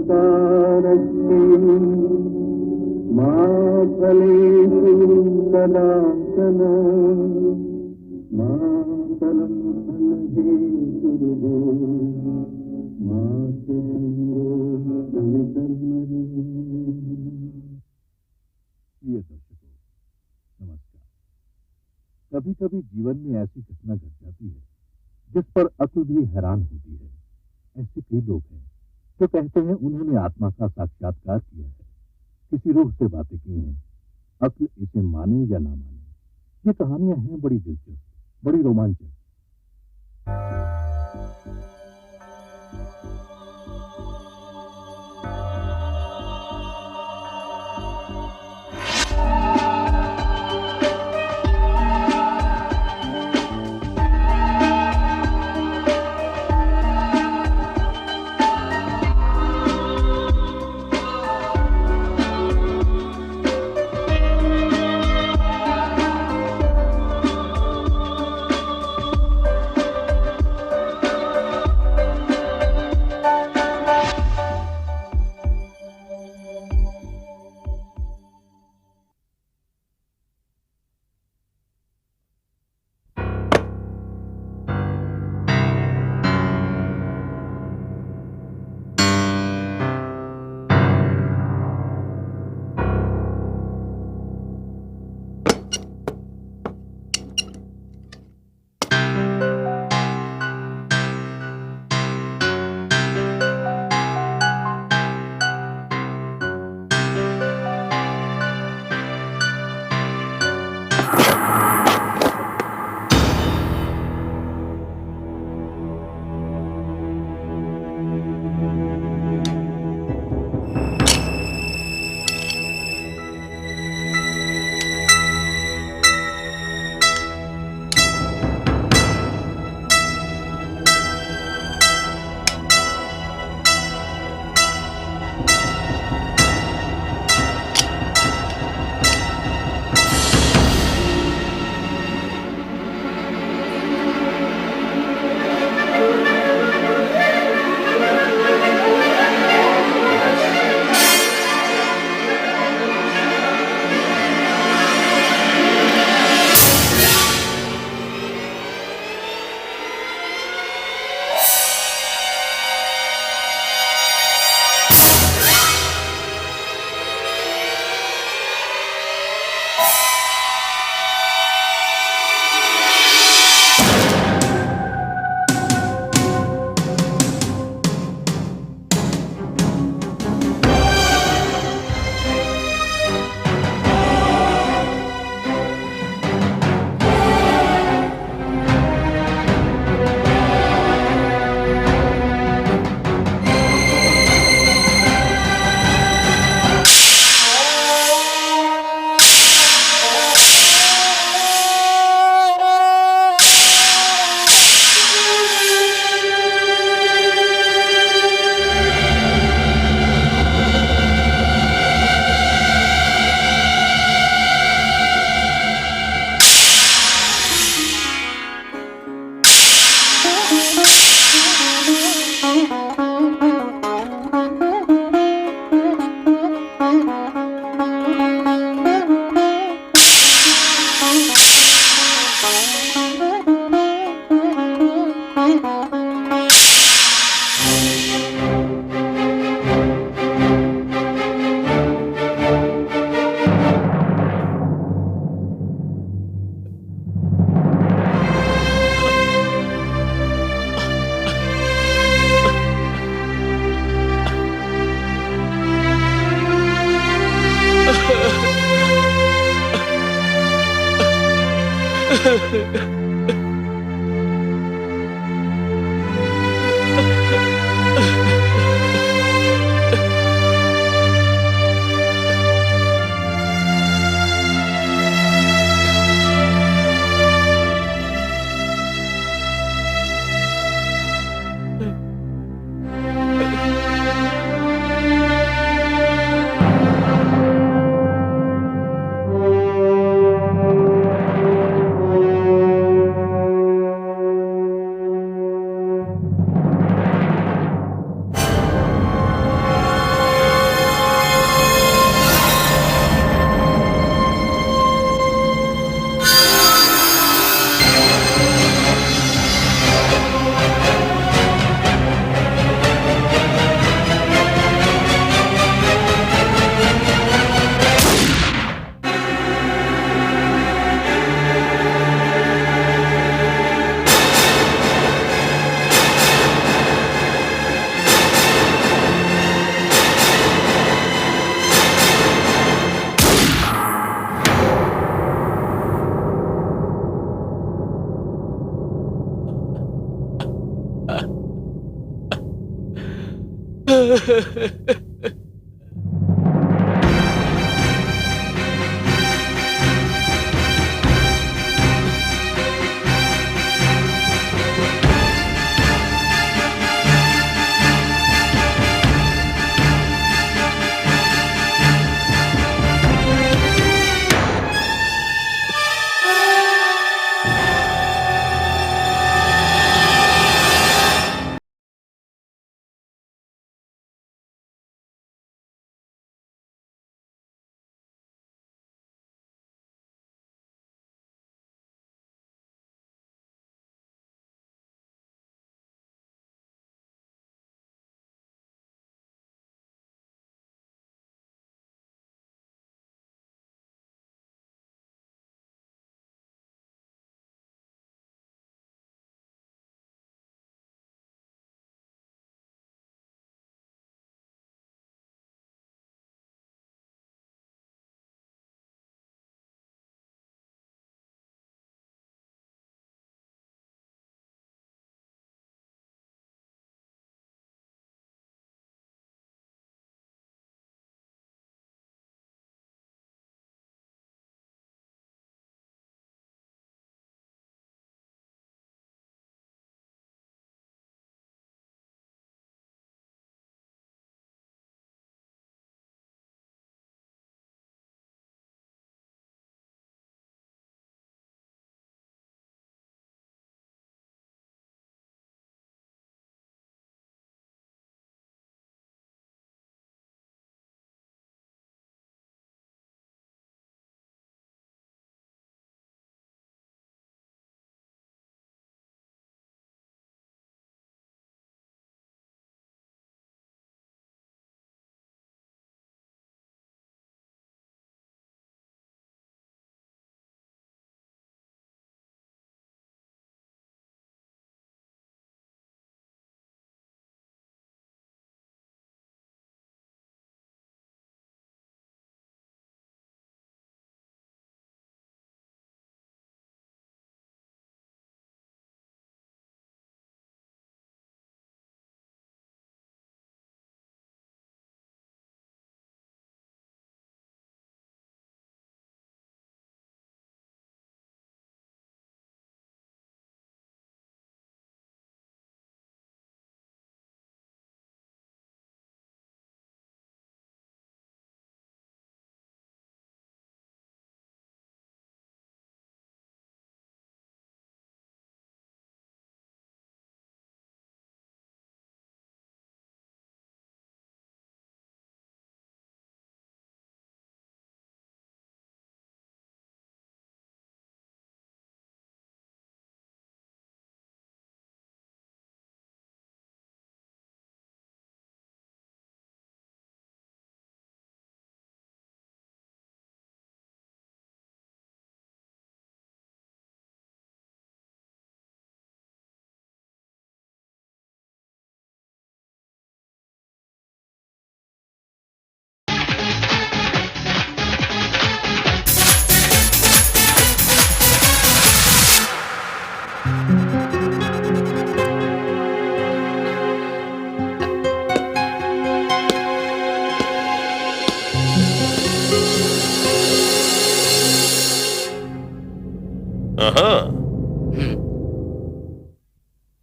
मातारस्ते मा फलेषु कदाचन मातरं फलहेतुर्भो मा ते विकर्मणि। प्रिय दर्शकों, नमस्कार। कभी कभी जीवन में ऐसी घटना घट जाती है जिस पर अक्ल भी हैरान होती है। ऐसे कई लोग हैं जो कहते हैं उन्होंने आत्मा का साक्षात्कार किया है, किसी रूह से बातें की हैं। अक्ल इसे माने या ना माने, ये कहानियां हैं बड़ी दिलचस्प, बड़ी रोमांचक।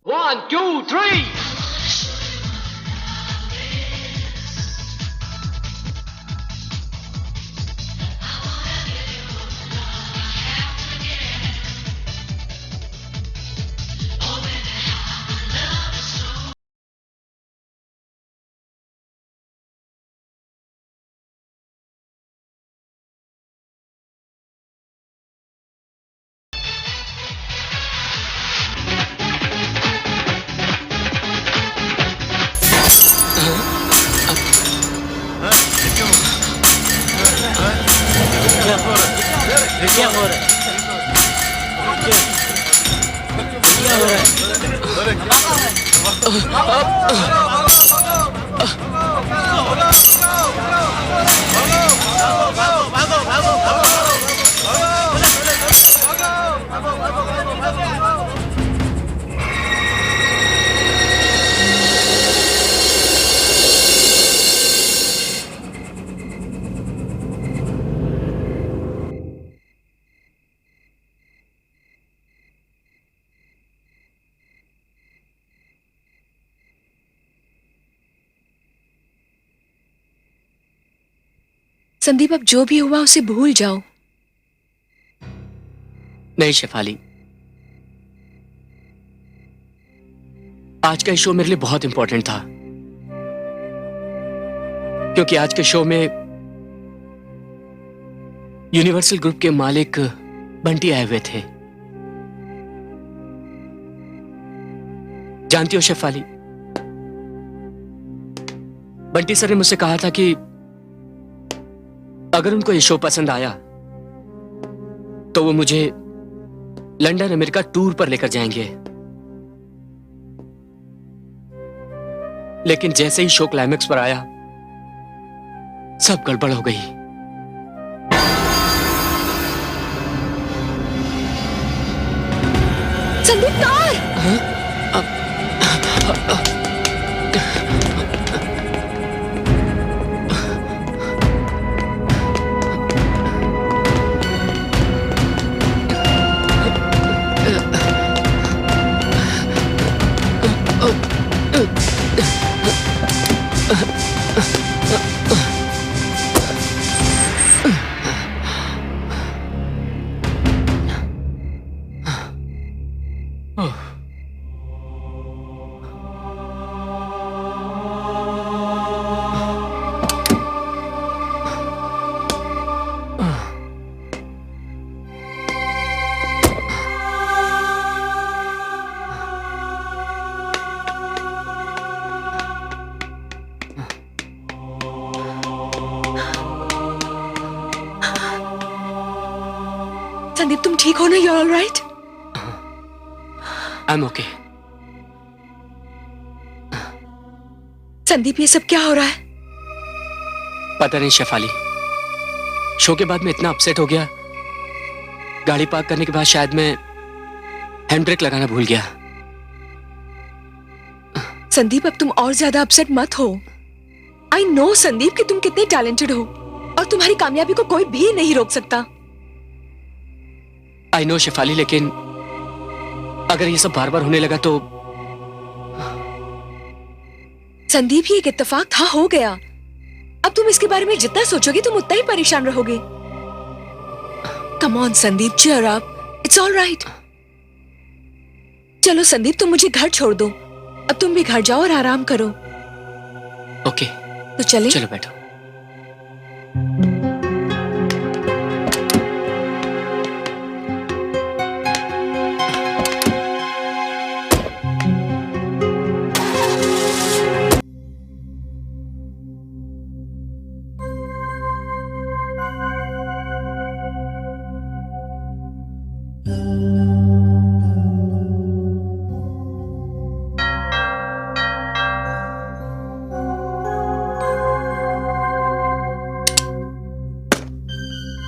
One, two, three. क्या हो रहा है? क्या हो रहा है? संदीप, अब जो भी हुआ उसे भूल जाओ। नहीं शेफाली, आज का शो मेरे लिए बहुत इंपॉर्टेंट था, क्योंकि आज के शो में यूनिवर्सल ग्रुप के मालिक बंटी आए हुए थे। जानती हो शेफाली, बंटी सर ने मुझसे कहा था कि अगर उनको ये शो पसंद आया तो वो मुझे लंदन अमेरिका टूर पर लेकर जाएंगे। लेकिन जैसे ही शो क्लाइमेक्स पर आया, सब गड़बड़ हो गई। संदीप तार! संदीप, तुम ठीक हो ना? You all right? I am okay. Sandeep, ये सब क्या हो रहा है? पता नहीं शेफाली, शो के बाद मैं इतना अपसेट हो गया, गाड़ी पार्क करने के बाद शायद मैं हैंड ब्रेक लगाना भूल गया। संदीप, अब तुम और ज्यादा अपसेट मत हो। आई नो संदीप कि तुम कितने टैलेंटेड हो और तुम्हारी कामयाबी को कोई भी नहीं रोक सकता। आई नो शेफाली, लेकिन अगर ये सब बार बार होने लगा तो। संदीप, ये एक इत्तेफाक था, हो गया। अब तुम इसके बारे में जितना सोचोगे तुम उतना ही परेशान रहोगे। Come on Sandeep, cheer up. It's all right. चलो संदीप, तुम मुझे घर छोड़ दो। अब तुम भी घर जाओ और आराम करो। ओके, तो चले? चलो बैठो।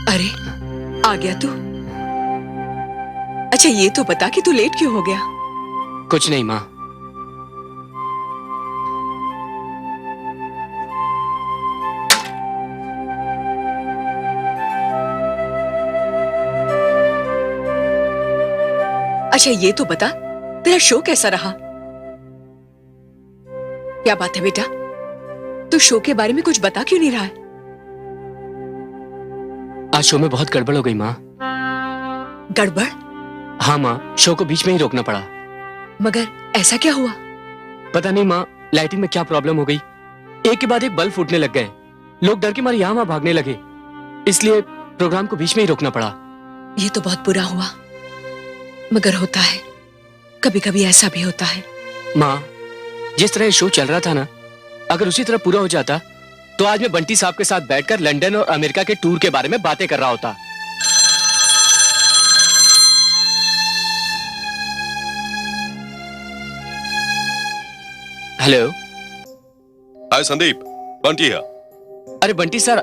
अरे, आ गया तू? अच्छा, ये तो बता कि तू लेट क्यों हो गया? कुछ नहीं माँ। अच्छा, ये तो बता, तेरा शो कैसा रहा? क्या बात है बेटा, तू शो के बारे में कुछ बता क्यों नहीं रहा है? आज शो में बहुत गड़बड़ हो गई माँ। गड़बड़? हाँ माँ, शो को बीच में ही रोकना पड़ा। मगर ऐसा क्या हुआ? पता नहीं माँ, लाइटिंग में क्या प्रॉब्लम हो गई, एक के बाद एक बल्ब फूटने लग गए। लोग डर के मारे यहाँ वहां भागने लगे, इसलिए प्रोग्राम को बीच में ही रोकना पड़ा। ये तो बहुत बुरा हुआ, मगर होता है, कभी कभी ऐसा भी होता है। माँ, जिस तरह ये शो चल रहा था ना, अगर उसी तरह पूरा हो जाता तो आज मैं बंटी साहब के साथ बैठकर लंदन और अमेरिका के टूर के बारे में बातें कर रहा होता। हेलो। हाय संदीप, बंटी है। अरे बंटी सर,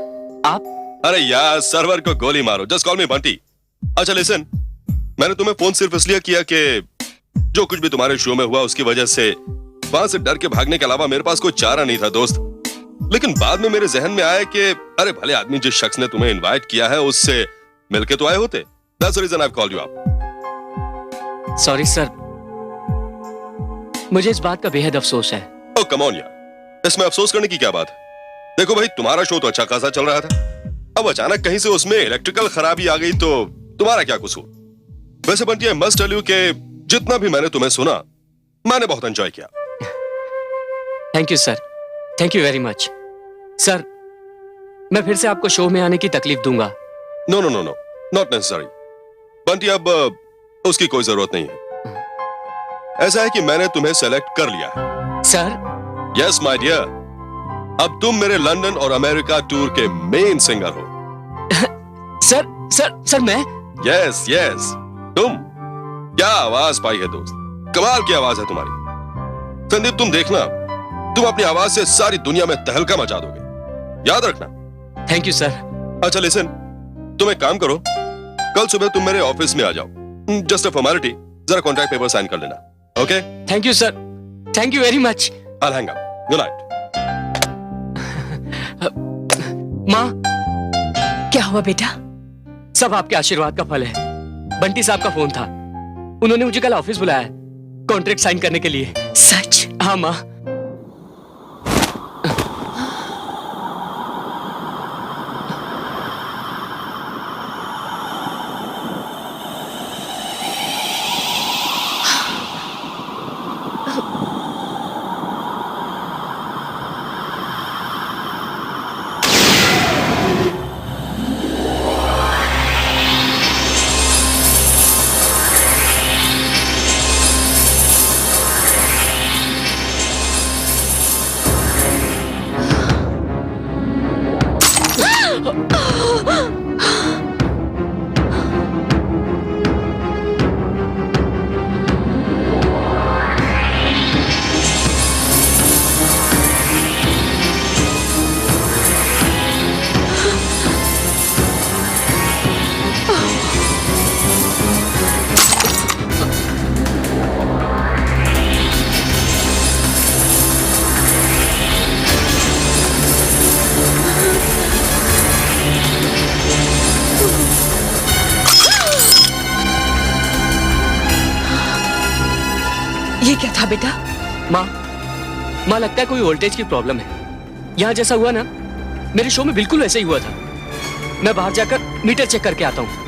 आप? अरे यार, सर्वर को गोली मारो, जस्ट कॉल मी बंटी। अच्छा लिसन, मैंने तुम्हें फोन सिर्फ इसलिए किया कि जो कुछ भी तुम्हारे शो में हुआ उसकी वजह से वहां से डर के भागने के अलावा मेरे पास कोई चारा नहीं था दोस्त। लेकिन बाद में मेरे जहन में आया कि अरे भले आदमी जिस शख्स ने तुम्हें इनवाइट किया है उससे मिलके तो आए होते। That's the reason I've called you up. Sorry sir, मुझे इस बात का बेहद अफसोस है। Oh come on यार, इसमें अफसोस करने की क्या बात है? देखो भाई, तुम्हारा शो तो अच्छा खासा चल रहा था, अब अचानक कहीं से उसमें इलेक्ट्रिकल खराबी आ गई तो तुम्हारा क्या कसूर? वैसे Bunty, I must tell you कि जितना भी मैंने तुम्हें सुना, मैंने बहुत एंजॉय किया। Thank you sir, thank you very much. Sir, मैं फिर से आपको शो में आने की तकलीफ दूंगा। No no no no, not necessary Bunty, अब उसकी कोई जरूरत नहीं है। ऐसा है कि मैंने तुम्हें सेलेक्ट कर लिया है। सर? यस माय डियर, अब तुम मेरे लंदन और अमेरिका टूर के मेन सिंगर हो। सर मैं? यस यस, तुम। क्या आवाज पाई है दोस्त, कमाल की आवाज है तुम्हारी। संदीप, तुम देखना, तुम अपनी आवाज से सारी दुनिया में तहलका मचा दोगे, याद रखना। Thank you sir. अच्छा लिसन, तुम एक काम करो, कल सुबह तुम मेरे ऑफिस में आ जाओ। जस्ट अ फॉर्मेलिटी, जरा कॉन्ट्रैक्ट पेपर साइन कर लेना। Okay? Thank you sir, thank you very much. I'll hang up. Good night. माँ, क्या हुआ बेटा? सब आपके आशीर्वाद का फल है। बंटी साहब का फोन था, उन्होंने मुझे कल ऑफिस बुलाया है कॉन्ट्रैक्ट साइन करने के लिए। सच? हाँ माँ। ये क्या था बेटा? माँ लगता है कोई वोल्टेज की प्रॉब्लम है। यहाँ जैसा हुआ ना, मेरे शो में बिल्कुल वैसे ही हुआ था। मैं बाहर जाकर मीटर चेक करके आता हूँ।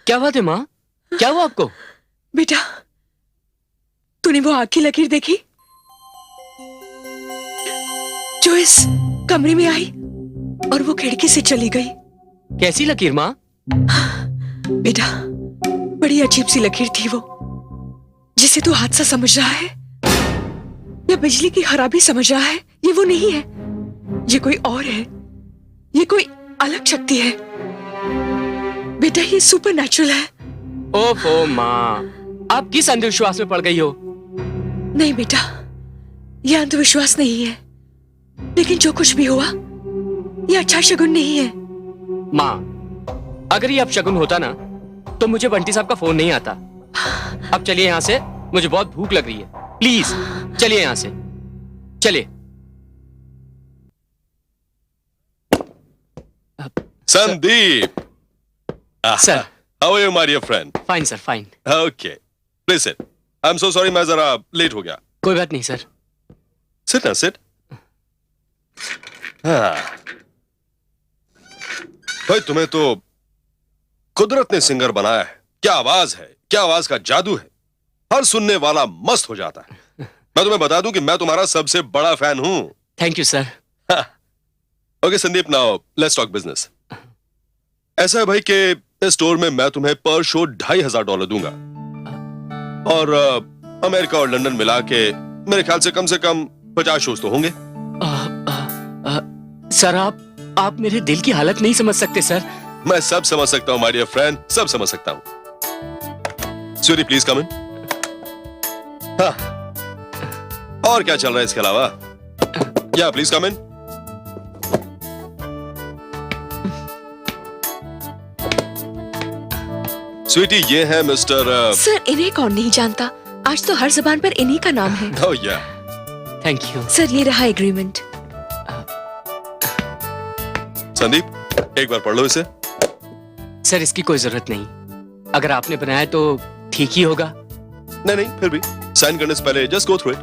क्या बात है माँ, क्या हुआ आपको? बेटा, तूने वो आग की लकीर देखी जो इस कमरे में आई और वो खिड़की से चली गई? कैसी लकीर माँ? बेटा, बड़ी अजीब सी लकीर थी वो, जिसे तू हादसा समझ रहा है या बिजली की खराबी समझ रहा है, ये वो नहीं है। ये कोई और है, ये कोई अलग शक्ति है बेटा, ये सुपर नेचुरल है। ओफो माँ, आप किस अंधविश्वास में पड़ गई हो? नहीं बेटा, ये अंधविश्वास नहीं है, लेकिन जो कुछ भी हुआ ये अच्छा शगुन नहीं है। माँ, अगर ये अपशगुन होता ना तो मुझे बंटी साहब का फोन नहीं आता। अब चलिए यहाँ से, मुझे बहुत भूख लग रही है। प्लीज चलिए यहाँ से, चलिए। Sandeep, sir. how are you my dear friend? Fine sir, fine. Okay, please sit. I'm so sorry, मैं जरा लेट हो गया। कोई बात नहीं सर। Sit ना, sit. हाँ। भाई, तुम्हें तो कुदरत ने सिंगर बनाया है। क्या आवाज है, क्या आवाज का जादू है, हर सुनने वाला मस्त हो जाता है। मैं तुम्हें बता दूं कि मैं तुम्हारा सबसे बड़ा फैन हूं। Thank you sir. Okay Sandeep, now let's talk business. ऐसा है भाई कि इस टूर में मैं तुम्हें पर शो $2,500 दूंगा और अमेरिका और लंदन मिला के मेरे ख्याल से कम 50 शोज तो होंगे। सर आप मेरे दिल की हालत नहीं समझ सकते सर। मैं सब समझ सकता हूँ माय डियर फ्रेंड, सब समझ सकता हूँ। स्वीटी प्लीज कम इन। हाँ, और क्या चल रहा है इसके अलावा? या प्लीज कम इन। स्वीटी ये है मिस्टर सर इन्हें कौन नहीं जानता, आज तो हर जबान पर इन्हीं का नाम है। ओह या, थैंक यू सर ये रहा एग्रीमेंट। संदीप एक बार पढ़ लो इसे। सर इसकी कोई जरूरत नहीं, अगर आपने बनाया तो ठीक ही होगा। नहीं फिर भी साइन करने से पहले just go through it.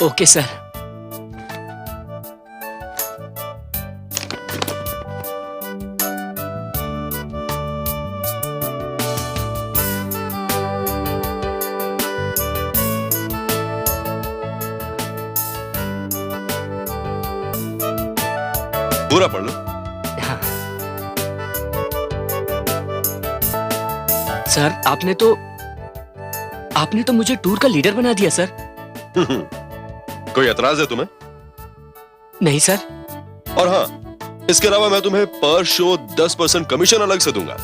Okay sir. पूरा पढ़ लो। सर आपने तो मुझे टूर का लीडर बना दिया सर। कोई एतराज है तुम्हें? नहीं सर। और हाँ, इसके अलावा मैं तुम्हें पर शो 10% कमीशन अलग से दूंगा।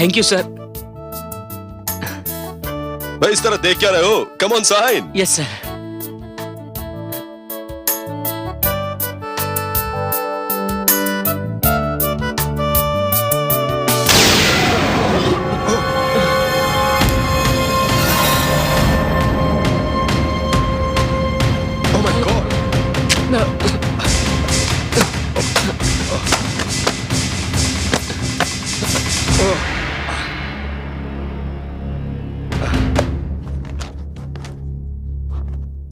Thank you sir. भाई इस तरह देख क्या रहे हो? Come on sign. Yes sir.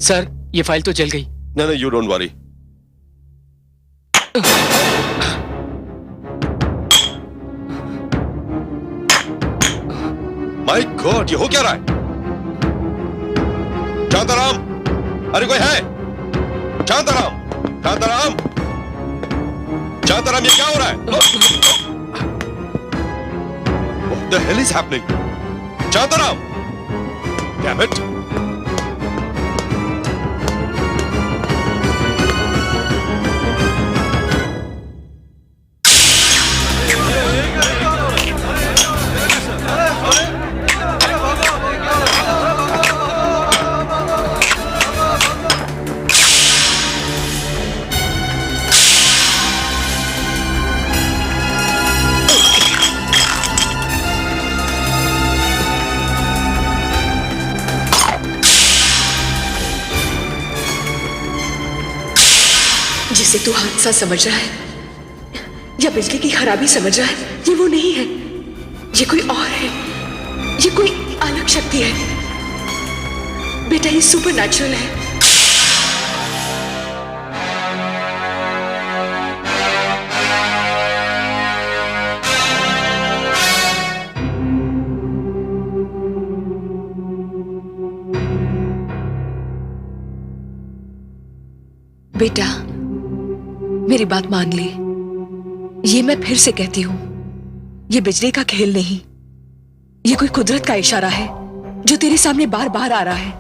Sir ये फाइल तो जल गई। नहीं you don't worry. My God ये हो क्या रहा है? शांताराम, अरे कोई है? शांताराम, शांताराम, शांताराम ये क्या हो रहा है? What the hell is happening? Shantaram, damn it! जिसे तू हादसा समझ रहा है या बिजली की खराबी समझ रहा है, ये वो नहीं है, ये कोई और है, ये कोई अलग शक्ति है बेटा, ये सुपर नेचुरल है। बेटा मेरी बात मान ले, ये मैं फिर से कहती हूं, ये बिजली का खेल नहीं, ये कोई कुदरत का इशारा है जो तेरे सामने बार बार आ रहा है।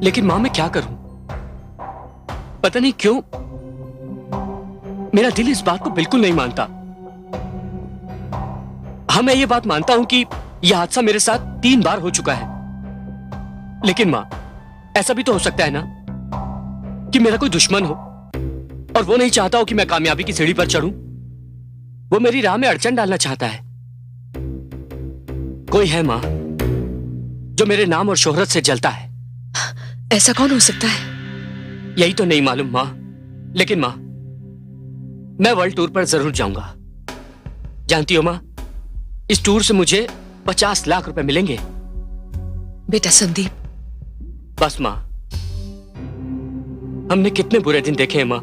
लेकिन मां मैं क्या करूं? पता नहीं क्यों मेरा दिल इस बात को बिल्कुल नहीं मानता। हाँ मैं ये बात मानता हूं कि यह हादसा मेरे साथ 3 बार हो चुका है, लेकिन मां ऐसा भी तो हो सकता है ना कि मेरा कोई दुश्मन हो और वो नहीं चाहता हो कि मैं कामयाबी की सीढ़ी पर चढ़ूं, वो मेरी राह में अड़चन डालना चाहता है। कोई है मां जो मेरे नाम और शोहरत से जलता है। ऐसा कौन हो सकता है? यही तो नहीं मालूम मां, लेकिन मां मैं वर्ल्ड टूर पर जरूर जाऊंगा। जानती हो मां, इस टूर से मुझे 50 लाख रुपए मिलेंगे। बेटा संदीप, बस मां, हमने कितने बुरे दिन देखे हैं मां,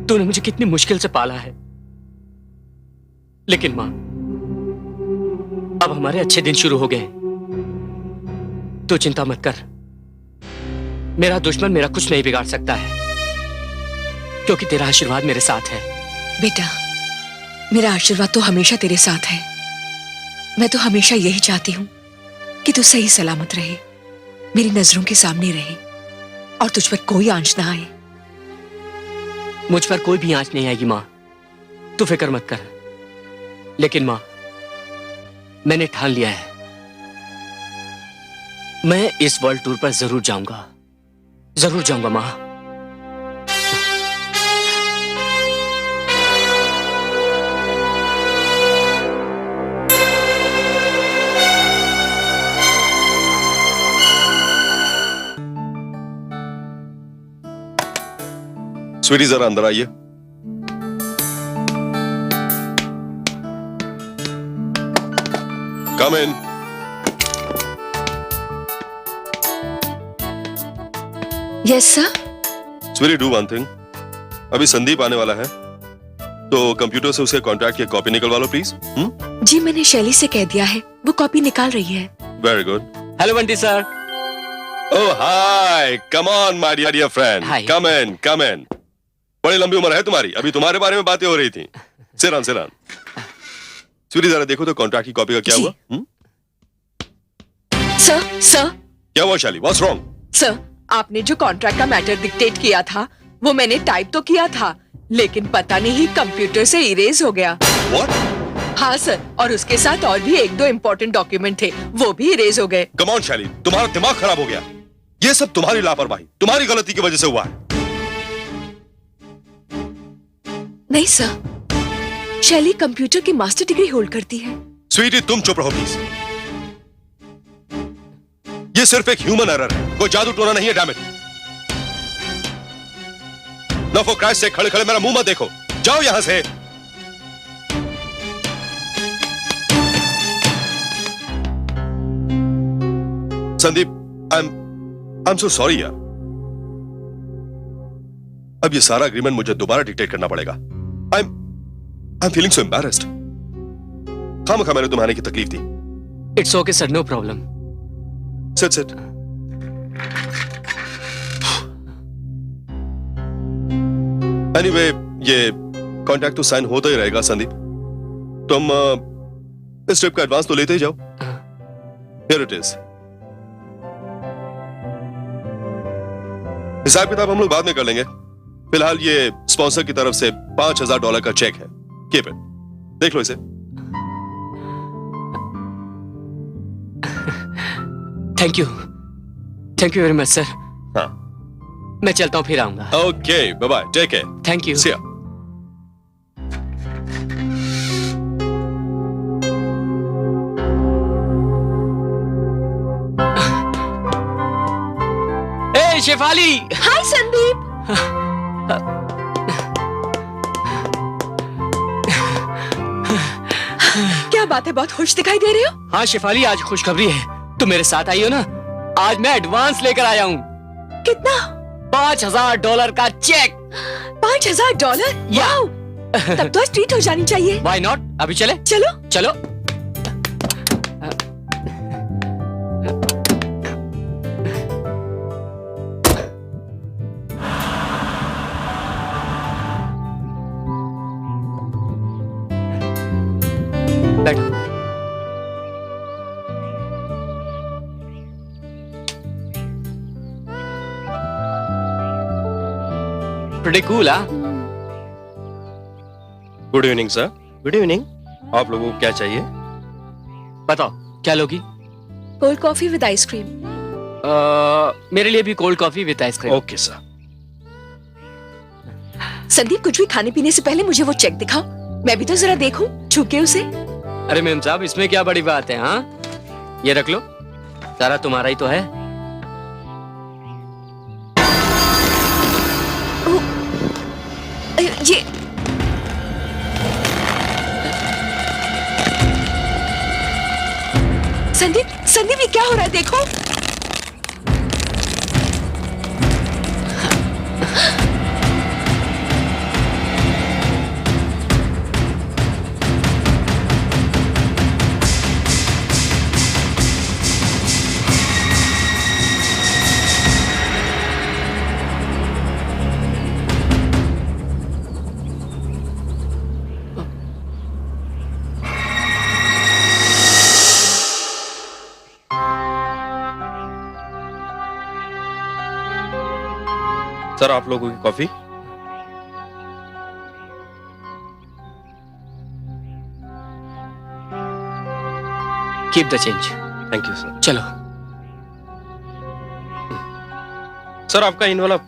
तूने मुझे कितनी मुश्किल से पाला है, लेकिन मां अब हमारे अच्छे दिन शुरू हो गए। तू चिंता मत कर, मेरा दुश्मन मेरा कुछ नहीं बिगाड़ सकता है, क्योंकि तेरा आशीर्वाद मेरे साथ है। बेटा, मेरा आशीर्वाद तो हमेशा तेरे साथ है। मैं तो हमेशा यही चाहती हूँ कि तू सही सलामत रहे, मेरी नजरों के सामने रहे और तुझ पर कोई आंच ना आए। मुझ पर कोई भी आंच नहीं आएगी माँ, तू फिक्र मत कर। लेकिन माँ, मैंने ठान लिया है, मैं इस वर्ल्ड टूर पर जरूर जाऊंगा, जरूर जाऊंगा माँ। स्वीटी जरा अंदर आइए। Come in. Yes sir. Sweety, do one thing. अभी संदीप आने वाला है, तो कंप्यूटर से उसके कॉन्ट्रैक्ट की कॉपी निकलवा लो प्लीज। जी मैंने शैली से कह दिया है, वो कॉपी निकाल रही है। Very good. Hello Bunty sir. Oh hi, come on my dear friend, Hi. Come in, come in. बड़ी लंबी उम्र है तुम्हारी, अभी तुम्हारे बारे में बातें हो रही थी। Sit on, sit on. Sweetie जरा देखो तो कॉन्ट्रैक्ट की कॉपी का क्या जी। हुआ? सर, सर, क्या हुआ शैली? What's wrong? सर, आपने जो कॉन्ट्रैक्ट का मैटर डिक्टेट किया था वो मैंने टाइप तो किया था, लेकिन पता नहीं कंप्यूटर से इरेज हो गया। व्हाट? हाँ सर, और उसके साथ और भी एक दो इम्पोर्टेंट डॉक्यूमेंट थे, वो भी इरेज हो गए। कम ऑन शैली, तुम्हारा दिमाग खराब हो गया। ये सब तुम्हारी लापरवाही, तुम्हारी गलती की वजह से हुआ है। नहीं सर, शैली कंप्यूटर की मास्टर डिग्री होल्ड करती है। स्वीटी तुम चुप रहो प्लीज। ये सिर्फ एक ह्यूमन एरर है, कोई जादू टोना नहीं है। Damn it. No for Christ से खड़े खड़े मेरा मुंह मत देखो, जाओ यहां से। Sandeep, I am so sorry यार। अब ये सारा एग्रीमेंट मुझे दोबारा डिक्टेट करना पड़ेगा। I am feeling so embarrassed. खामखा मैंने तुम्हारे की तकलीफ दी। It's okay sir, no problem. Sit sit. Anyway, ये कॉन्ट्रैक्ट तो साइन होता ही रहेगा संदीप। तुम इस ट्रिप का एडवांस तो लेते ही जाओ। Here it is. हिसाब किताब हम लोग बाद में कर लेंगे। फिलहाल ये स्पॉन्सर की तरफ से $5,000 का चेक है। कीप इट, देख लो इसे। Thank you very much sir. हाँ, मैं चलता हूँ, फिर आऊंगा। Okay, bye bye, take care, thank you. See ya. ए शेफाली। हाय संदीप। क्या बात है, बहुत खुश दिखाई दे रहे हो। हाँ शेफाली, आज खुशखबरी है, तुम मेरे साथ आई हो ना। आज मैं एडवांस लेकर आया हूँ। कितना? $5,000 का चेक। $5,000? या। वाओ, तब तो आज ट्रीट हो जानी चाहिए। Why not? अभी चले? चलो चलो। बैठो। Pretty cool, हाँ? Good evening sir. Good evening. आप लोगों को क्या चाहिए? बताओ क्या लोगी? Cold coffee with ice cream. मेरे लिए भी cold coffee with ice cream. Okay sir. Sandeep, कुछ भी खाने पीने से पहले मुझे वो चेक दिखाओ, मैं भी तो जरा देखूं छू के उसे। अरे मेम साहब, इसमें क्या बड़ी बात है? हाँ, ये रख लो, सारा तुम्हारा ही तो है। ये संदीप, संदीप ये क्या हो रहा है, देखो। सर आप लोगों की coffee. Keep the change. Thank you sir. चलो। सर आपका इनवॉल्व।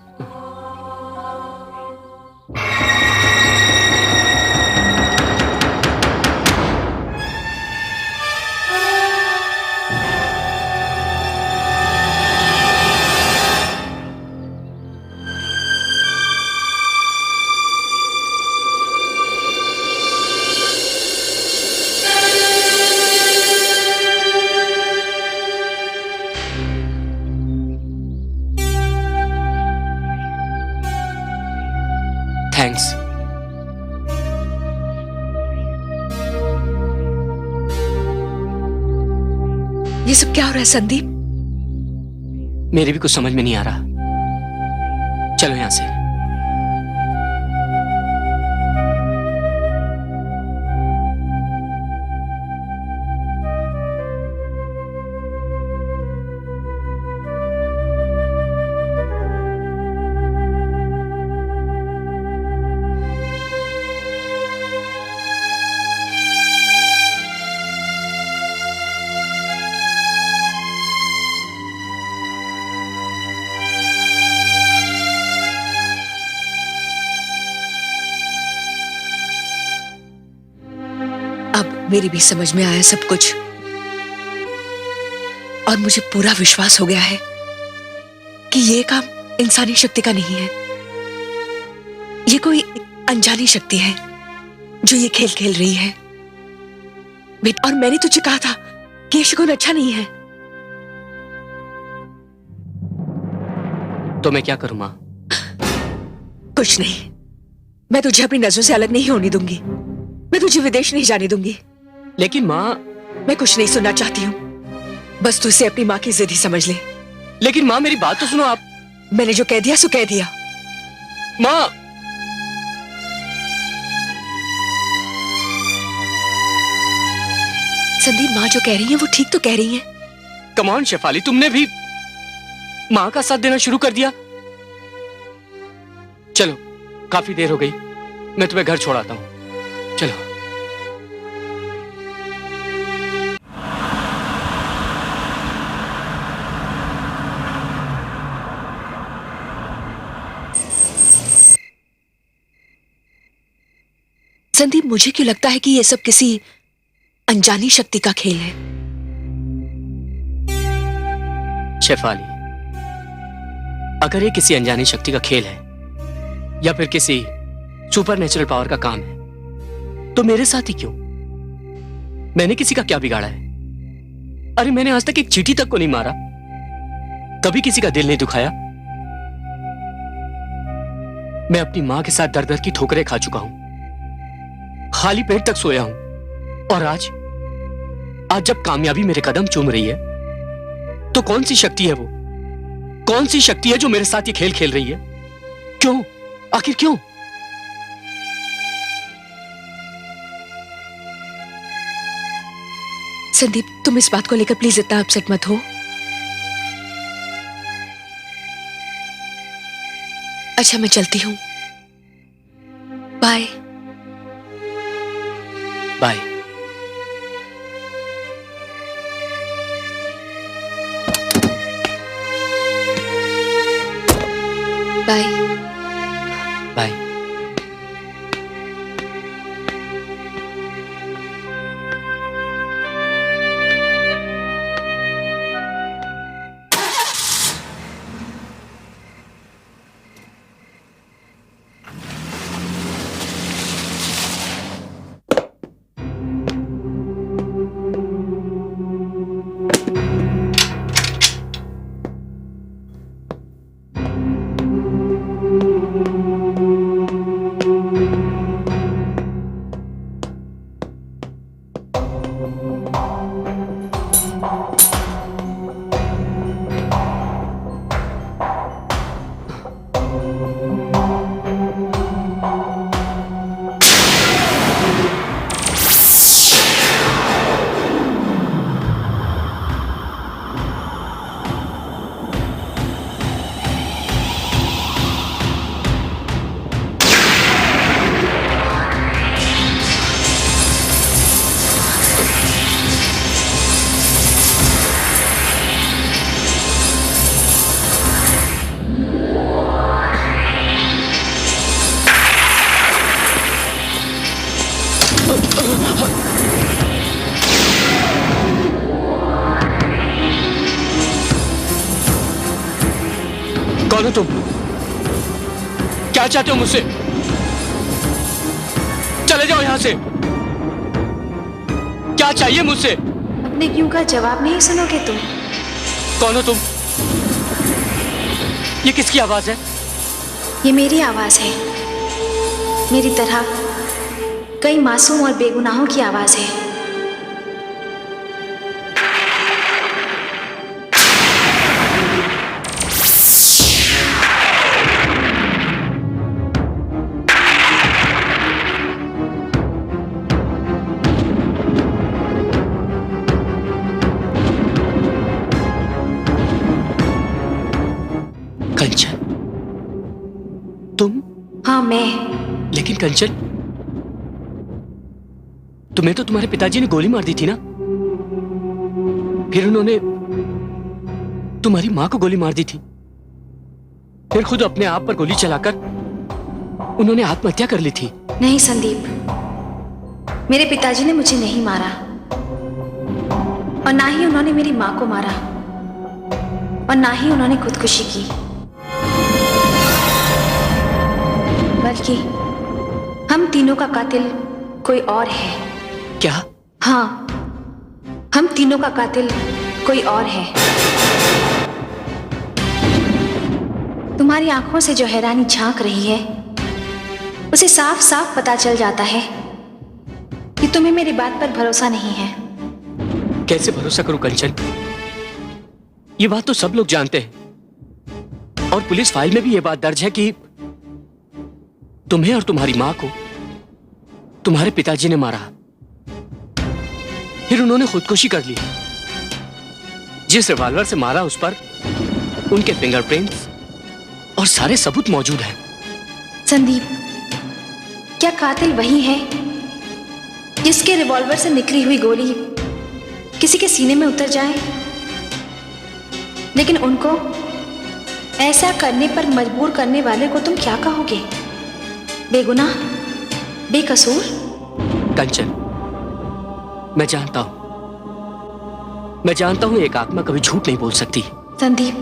थैंक्स। ये सब क्या हो रहा है संदीप? मेरे भी कुछ समझ में नहीं आ रहा। चलो यहां से। अब मेरी भी समझ में आया सब कुछ, और मुझे पूरा विश्वास हो गया है कि ये काम इंसानी शक्ति का नहीं है। ये कोई अनजानी शक्ति है जो ये खेल खेल रही है। और मैंने तुझे कहा था कि ये शगुन अच्छा नहीं है। तो मैं क्या करूं मां? कुछ नहीं, मैं तुझे अपनी नजरों से अलग नहीं होने दूंगी। मैं तुझे विदेश नहीं जाने दूंगी। लेकिन मां। मैं कुछ नहीं सुनना चाहती हूँ, बस तू इसे अपनी माँ की जिद ही समझ ले। लेकिन मां मेरी बात तो सुनो आप। मैंने जो कह दिया सो कह दिया। मां। संदीप, माँ जो कह रही है वो ठीक तो कह रही है। कम ऑन शेफाली, तुमने भी मां का साथ देना शुरू कर दिया। चलो काफी देर हो गई, मैं तुम्हें घर छोड़ आता हूं। चलो। संदीप, मुझे क्यों लगता है कि ये सब किसी अनजानी शक्ति का खेल है। शेफाली, अगर ये किसी अनजानी शक्ति का खेल है या फिर किसी सुपर नेचुरल पावर का काम है, तो मेरे साथ ही क्यों? मैंने किसी का क्या बिगाड़ा है? अरे मैंने आज तक एक चींटी तक को नहीं मारा, कभी किसी का दिल नहीं दुखाया। मैं अपनी मां के साथ दर दर की ठोकरें खा चुका हूं, खाली पेट तक सोया हूं, और आज जब कामयाबी मेरे कदम चूम रही है, तो कौन सी शक्ति है वो? कौन सी शक्ति है जो मेरे साथ ये खेल खेल रही है? क्यों? आखिर क्यों? संदीप, तुम इस बात को लेकर प्लीज इतना अपसेट मत हो। अच्छा, मैं चलती हूं। बाय। बाय। बाय। बाय। कौन हो तुम? क्या चाहते हो मुझसे? चले जाओ यहां से। क्या चाहिए मुझसे? अपने क्यों का जवाब नहीं सुनोगे तुम? कौन हो तुम? ये किसकी आवाज है? ये मेरी आवाज है। मेरी तरह कई मासूम और बेगुनाहों की आवाज है। कंचन, तुम? हाँ, मैं। लेकिन कंचन, तुम्हें तो तुम्हारे पिताजी ने गोली मार दी थी ना? फिर उन्होंने तुम्हारी मां को गोली मार दी थी। फिर खुद अपने आप पर गोली चलाकर उन्होंने आत्महत्या कर ली थी। नहीं संदीप, मेरे पिताजी ने मुझे नहीं मारा और ना ही उन्होंने मेरी मां को मारा और ना ही उन्होंने खुदकुशी की, बल्कि हम तीनों का कातिल कोई और है। क्या? हाँ, हम तीनों का कातिल कोई और है। तुम्हारी आंखों से जो हैरानी झांक रही है, उसे साफ साफ पता चल जाता है कि तुम्हें मेरी बात पर भरोसा नहीं है। कैसे भरोसा करूं कंचन? ये बात तो सब लोग जानते हैं और पुलिस फाइल में भी ये बात दर्ज है कि तुम्हें और तुम्हारी मां को तुम्हारे पिताजी ने मारा, फिर उन्होंने खुदकुशी कर ली। जिस रिवॉल्वर से मारा उस पर उनके फिंगरप्रिंट्स और सारे सबूत मौजूद हैं। संदीप, क्या कातिल वही है जिसके रिवॉल्वर से निकली हुई गोली किसी के सीने में उतर जाए, लेकिन उनको ऐसा करने पर मजबूर करने वाले को तुम क्या कहोगे? बेगुनाह, बेकसूर? कंचन, मैं जानता हूं एक आत्मा कभी झूठ नहीं बोल सकती। संदीप,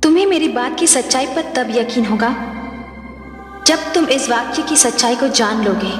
तुम्हें मेरी बात की सच्चाई पर तब यकीन होगा जब तुम इस वाक्य की सच्चाई को जान लोगे।